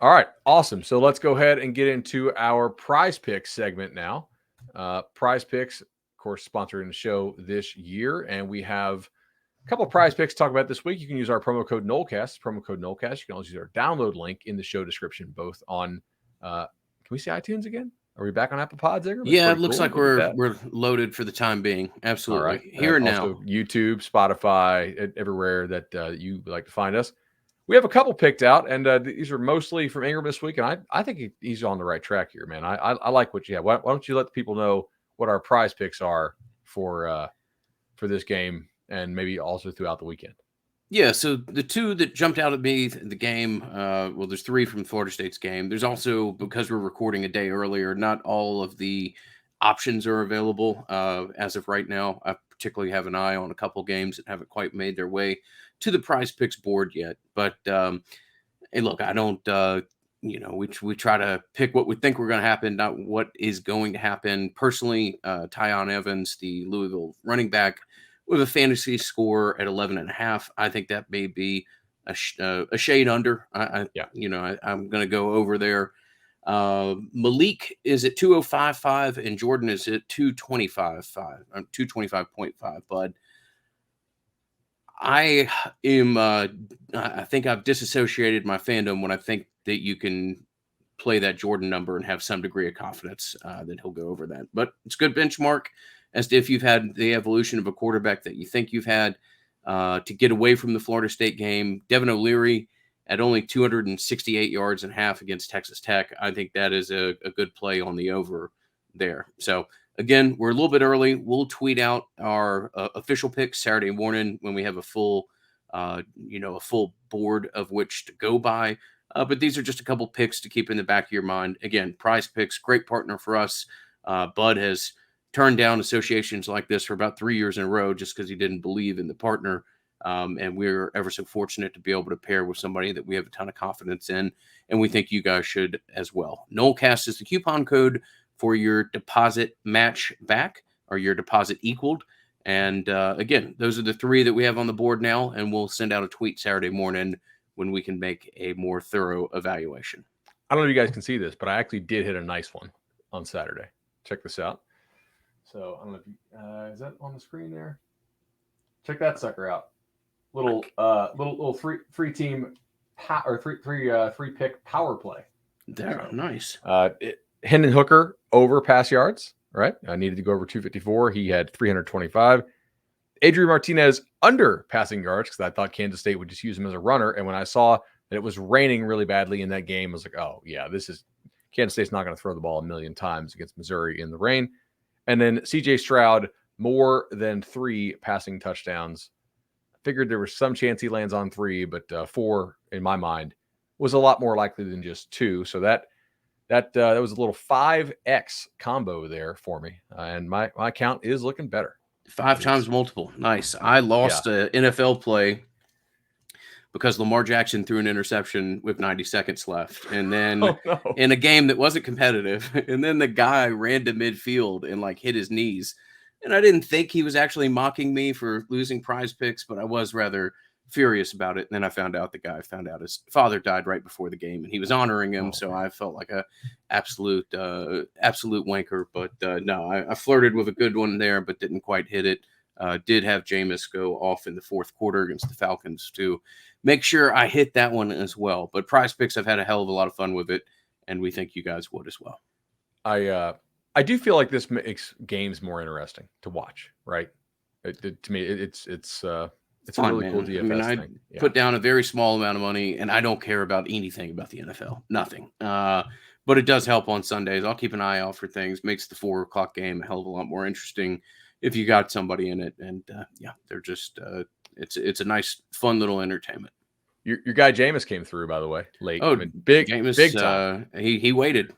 C: All right, awesome. So let's go ahead and get into our Prize Picks segment now. Prize Picks, of course, sponsoring the show this year, and we have a couple of Prize Picks to talk about this week. You can use our promo code Nolecast. Promo code Nolecast. You can also use our download link in the show description, both on. Can we see iTunes again? Are we back on Apple Pods?
A: Yeah, it looks like we're loaded for the time being. Absolutely.
C: All right.
A: Here and
C: also
A: now.
C: YouTube, Spotify, everywhere that you like to find us. We have a couple picked out, and these are mostly from Ingram this week, and I think he's on the right track here, man. I like what you have. Why don't you let the people know what our prize picks are for this game and maybe also throughout the weekend?
A: Yeah, so the 2 that jumped out at me, the game, well, there's 3 from Florida State's game. There's also, because we're recording a day earlier, not all of the options are available as of right now. I particularly have an eye on a couple games that haven't quite made their way to the Prize Picks board yet. But hey, look, I don't, we try to pick what we think we're going to happen, not what is going to happen. Personally, Tyon Evans, the Louisville running back, with a fantasy score at 11.5, I think that may be a shade under. I'm going to go over there. Malik is at 205.5 and Jordan is at 225.5. 225.5, bud. I think I've disassociated my fandom when I think that you can play that Jordan number and have some degree of confidence that he'll go over that. But it's a good benchmark as to if you've had the evolution of a quarterback that you think you've had to get away from the Florida State game. Devin O'Leary at only 268 yards and a half against Texas Tech. I think that is a good play on the over there. So again, we're a little bit early. We'll tweet out our official picks Saturday morning when we have a full board of which to go by. But these are just a couple picks to keep in the back of your mind. Again, Prize Picks, great partner for us. Bud has turned down associations like this for about 3 years in a row just because he didn't believe in the partner. And we're ever so fortunate to be able to pair with somebody that we have a ton of confidence in. And we think you guys should as well. Nolecast is the coupon code for your deposit match back or your deposit equaled. And again, those are the 3 that we have on the board now. And we'll send out a tweet Saturday morning when we can make a more thorough evaluation.
C: I don't know if you guys can see this, but I actually did hit a nice one on Saturday. Check this out. So I don't know if you, is that on the screen there? Check that sucker out. Little three team or three pick power play.
A: There, nice.
C: Hendon Hooker over pass yards, right? I needed to go over 254. He had 325. Adrian Martinez under passing yards because I thought Kansas State would just use him as a runner. And when I saw and it was raining really badly in that game. I was like, oh yeah, Kansas State's not going to throw the ball a million times against Missouri in the rain. And then CJ Stroud, more than 3 passing touchdowns. I figured there was some chance he lands on 3, but 4 in my mind was a lot more likely than just 2. So that was a little 5x combo there for me, and my count is looking better.
A: 5 times multiple. Nice. I lost a NFL play because Lamar Jackson threw an interception with 90 seconds left. And then in a game that wasn't competitive, and then the guy ran to midfield and like hit his knees. And I didn't think he was actually mocking me for losing Prize Picks, but I was rather furious about it. And then I found out his father died right before the game and he was honoring him. So I felt like a absolute wanker, but no, I flirted with a good one there, but didn't quite hit it. Did have Jameis go off in the fourth quarter against the Falcons to make sure I hit that one as well. But Prize Picks, I've had a hell of a lot of fun with it, and we think you guys would as well.
C: I do feel like this makes games more interesting to watch, right? To me, it's a
A: fun,
C: really cool DFS
A: I mean,
C: thing.
A: I put down a very small amount of money, and I don't care about anything about the NFL. Nothing. But it does help on Sundays. I'll keep an eye out for things. Makes the 4 o'clock game a hell of a lot more interesting if you got somebody in it. And they're just it's a nice, fun little entertainment.
C: Your guy Jameis came through, by the way, late.
A: Oh,
C: I mean, big
A: time. He waited,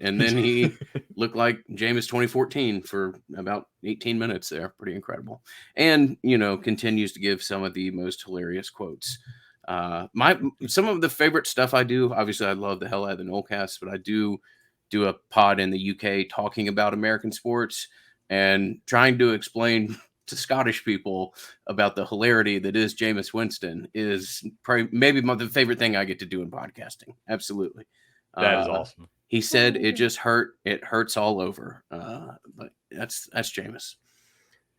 A: and then he looked like Jameis 2014 for about 18 minutes there. Pretty incredible, and continues to give some of the most hilarious quotes. Some of the favorite stuff I do. Obviously, I love the hell out of the Nolecast, but I do a pod in the UK talking about American sports and trying to explain to Scottish people about the hilarity that is Jameis Winston is maybe the favorite thing I get to do in podcasting. Absolutely.
C: That is awesome.
A: He said it just hurt. It hurts all over. But that's Jameis.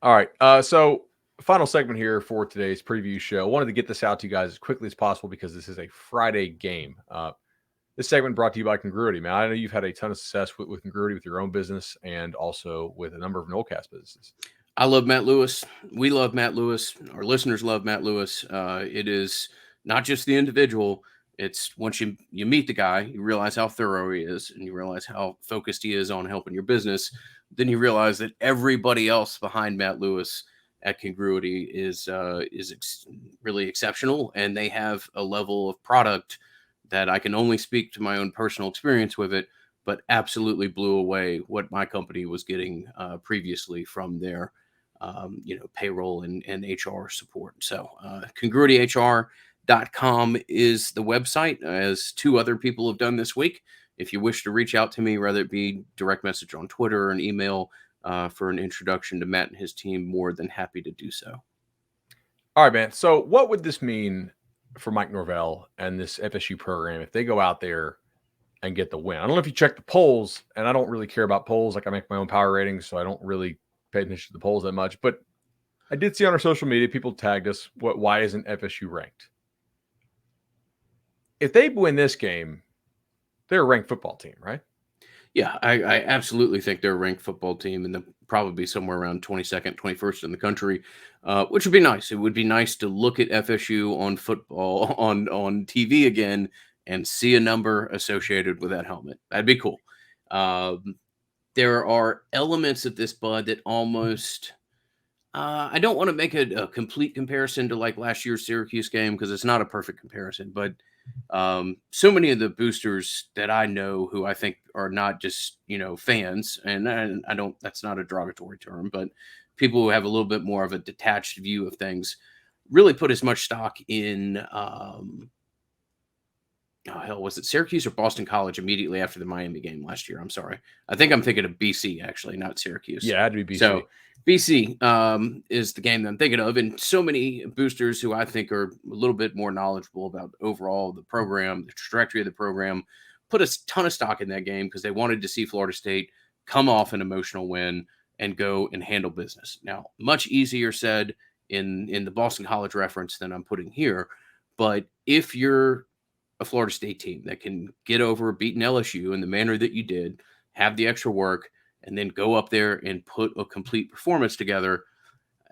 C: All right. So final segment here for today's preview show. I wanted to get this out to you guys as quickly as possible because this is a Friday game. This segment brought to you by Congruity, man. I know you've had a ton of success with Congruity with your own business and also with a number of Nolecast businesses.
A: I love Matt Lewis. We love Matt Lewis. Our listeners love Matt Lewis. It is not just the individual. It's once you meet the guy, you realize how thorough he is, and you realize how focused he is on helping your business. Then you realize that everybody else behind Matt Lewis at Congruity is really exceptional, and they have a level of product that I can only speak to my own personal experience with it, but absolutely blew away what my company was getting previously from their payroll and HR support. So congruityhr.com is the website, as 2 other people have done this week. If you wish to reach out to me, whether it be direct message on Twitter or an email for an introduction to Matt and his team, more than happy to do so.
C: All right, man. So what would this mean for Mike Norvell and this FSU program if they go out there and get the win? I don't know if you check the polls, and I don't really care about polls. Like, I make my own power ratings, so I don't really pay attention to the polls that much. But I did see on our social media, people tagged us, why isn't FSU ranked? If they win this game, they're a ranked football team, right?
A: Yeah, I absolutely think they're a ranked football team, and they'll probably be somewhere around 22nd, 21st in the country, which would be nice. It would be nice to look at FSU on football on TV again and see a number associated with that helmet. That'd be cool. There are elements of this, Bud, that almost I don't want to make a complete comparison to like last year's Syracuse game because it's not a perfect comparison, but so many of the boosters that I know who I think are not just fans, and I don't, that's not a derogatory term, but people who have a little bit more of a detached view of things really put as much stock in was it Syracuse or Boston College immediately after the Miami game last year? I'm sorry. I think I'm thinking of BC, actually, not Syracuse.
C: Yeah, it had to be BC.
A: So BC is the game that I'm thinking of. And so many boosters who I think are a little bit more knowledgeable about overall the program, the trajectory of the program, put a ton of stock in that game because they wanted to see Florida State come off an emotional win and go and handle business. Now, much easier said in the Boston College reference than I'm putting here. But if you're a Florida State team that can get over beating LSU in the manner that you did, have the extra work, and then go up there and put a complete performance together,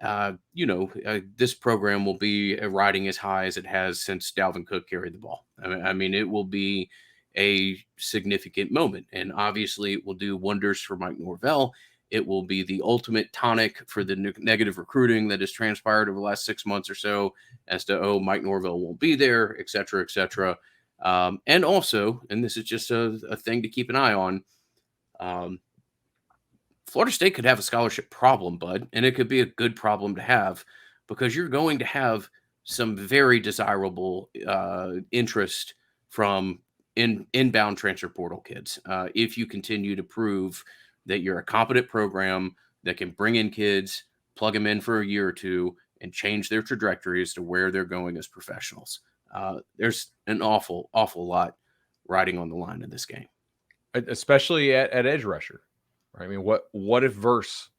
A: this program will be riding as high as it has since Dalvin Cook carried the ball. I mean, it will be a significant moment, and obviously it will do wonders for Mike Norvell. It will be the ultimate tonic for the negative recruiting that has transpired over the last 6 months or so as to, oh, Mike Norvell won't be there, et cetera, et cetera. And also, and this is just a thing to keep an eye on, Florida State could have a scholarship problem, bud, and it could be a good problem to have because you're going to have some very desirable interest from inbound transfer portal kids. If you continue to prove that you're a competent program that can bring in kids, plug them in for a year or two, and change their trajectories to where they're going as professionals. There's an awful lot riding on the line in this game,
C: especially at edge rusher. Right? I mean, what if Verse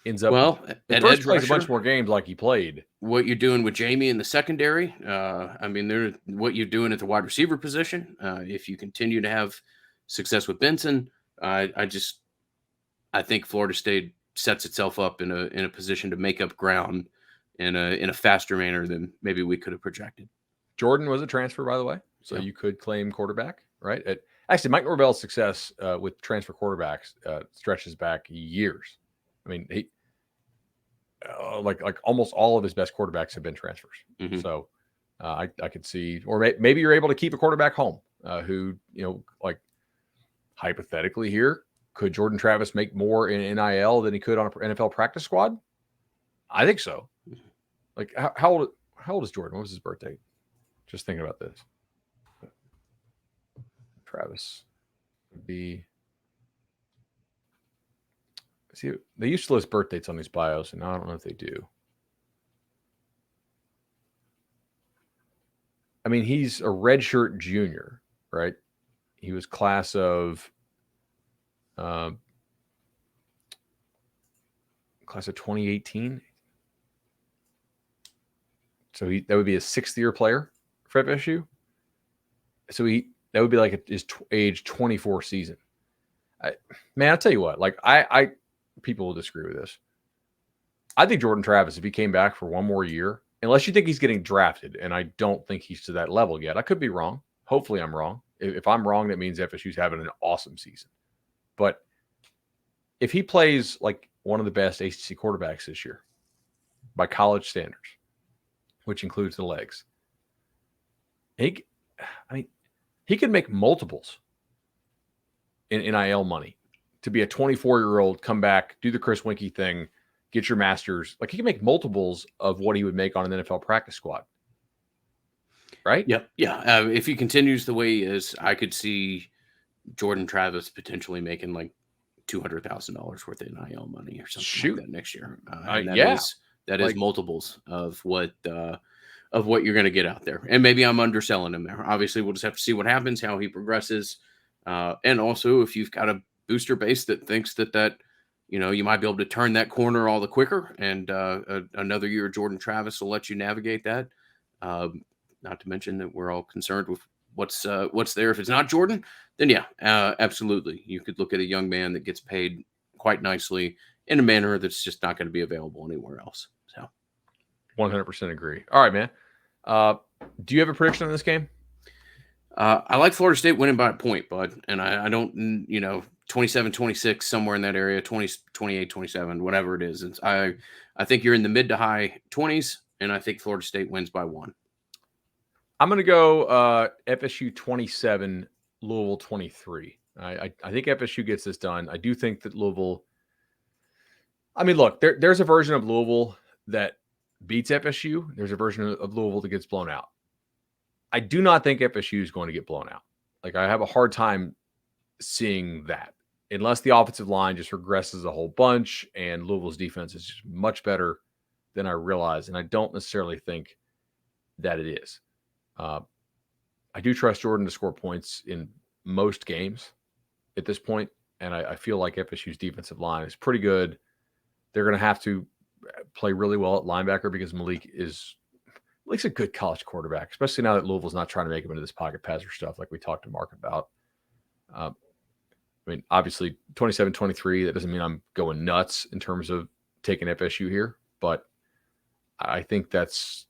C: ends up?
A: Well,
C: if Verse plays a bunch more games like he played.
A: What you're doing with Jamie in the secondary, what you're doing at the wide receiver position. If you continue to have success with Benson, I think Florida State sets itself up in a position to make up ground in a faster manner than maybe we could have projected.
C: Jordan was a transfer, by the way, so you could claim quarterback, right? Actually, Mike Norvell's success with transfer quarterbacks stretches back years. I mean, he like almost all of his best quarterbacks have been transfers. Mm-hmm. So I could see, or maybe you're able to keep a quarterback home who, like hypothetically here, could Jordan Travis make more in NIL than he could on an NFL practice squad? I think so. Like how old is Jordan? What was his birthday? Just thinking about this. Travis would be. See, they used to list birth dates on these bios, and now I don't know if they do. I mean, he's a redshirt junior, right? He was class of 2018. So that would be a 6th-year player for FSU. So that would be like his age 24 season. Man, I'll tell you what. Like people will disagree with this. I think Jordan Travis, if he came back for one more year, unless you think he's getting drafted, and I don't think he's to that level yet. I could be wrong. Hopefully, I'm wrong. If I'm wrong, that means FSU's having an awesome season. But if he plays like one of the best ACC quarterbacks this year by college standards, which includes the legs, he could make multiples in NIL money to be a 24-year-old, come back, do the Chris Winkie thing, get your master's. Like he can make multiples of what he would make on an NFL practice squad. Right?
A: Yep. Yeah. If he continues the way he is, I could see Jordan Travis potentially making like $200,000 worth of NIL money or something like that next year. That is multiples of what you're going to get out there. And maybe I'm underselling him there. Obviously, we'll just have to see what happens, how he progresses. And also, if you've got a booster base that thinks that you might be able to turn that corner all the quicker, and another year of Jordan Travis will let you navigate that. Not to mention that we're all concerned with what's there. If it's not Jordan, then absolutely. You could look at a young man that gets paid quite nicely in a manner that's just not going to be available anywhere else. So
C: 100% agree. All right, man. Do you have a prediction on this game?
A: I like Florida State winning by a point, bud. And I don't, 27-26, somewhere in that area, 28-27, whatever it is. I think you're in the mid to high 20s, and I think Florida State wins by 1. I'm
C: going to go FSU 27, Louisville 23. I think FSU gets this done. I do think that Louisville – I mean, look, there's a version of Louisville that beats FSU. There's a version of Louisville that gets blown out. I do not think FSU is going to get blown out. Like, I have a hard time seeing that unless the offensive line just regresses a whole bunch and Louisville's defense is just much better than I realize. And I don't necessarily think that it is. I do trust Jordan to score points in most games at this point, and I feel like FSU's defensive line is pretty good. They're going to have to play really well at linebacker because Malik's a good college quarterback, especially now that Louisville's not trying to make him into this pocket passer stuff like we talked to Mark about. I mean, obviously, 27-23, that doesn't mean I'm going nuts in terms of taking FSU here, but I think that's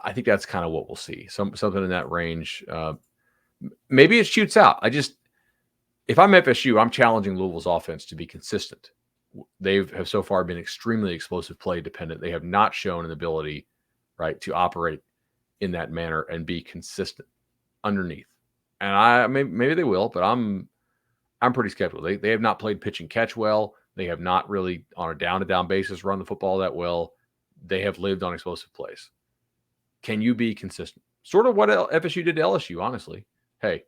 C: kind of what we'll see. Something in that range. Maybe it shoots out. If I'm FSU, I'm challenging Louisville's offense to be consistent. They have so far been extremely explosive play dependent. They have not shown an ability, right, to operate in that manner and be consistent underneath. And maybe they will, but I'm pretty skeptical. They have not played pitch and catch well. They have not really, on a down-to-down basis, run the football that well. They have lived on explosive plays. Can you be consistent? Sort of what FSU did to LSU, honestly. Hey,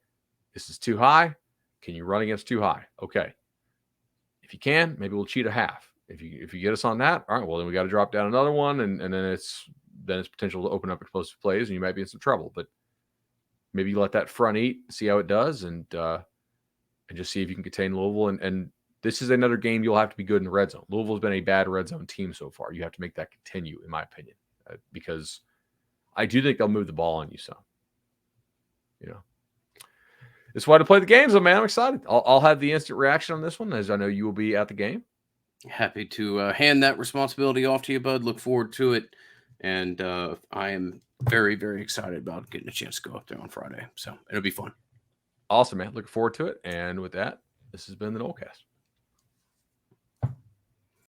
C: this is too high. Can you run against too high? Okay. If you can, maybe we'll cheat a half. If you get us on that, all right, well, then we got to drop down another one, and then it's potential to open up explosive plays, and you might be in some trouble. But maybe you let that front eat, see how it does, and just see if you can contain Louisville. And this is another game you'll have to be good in the red zone. Louisville's been a bad red zone team so far. You have to make that continue, in my opinion, because I do think they'll move the ball on you some. It's why to play the games, though, man. I'm excited. I'll have the instant reaction on this one, as I know you will be at the game.
A: Happy to hand that responsibility off to you, bud. Look forward to it. And I am very, very excited about getting a chance to go up there on Friday. So it'll be fun.
C: Awesome, man. Looking forward to it. And with that, this has been the Nolecast.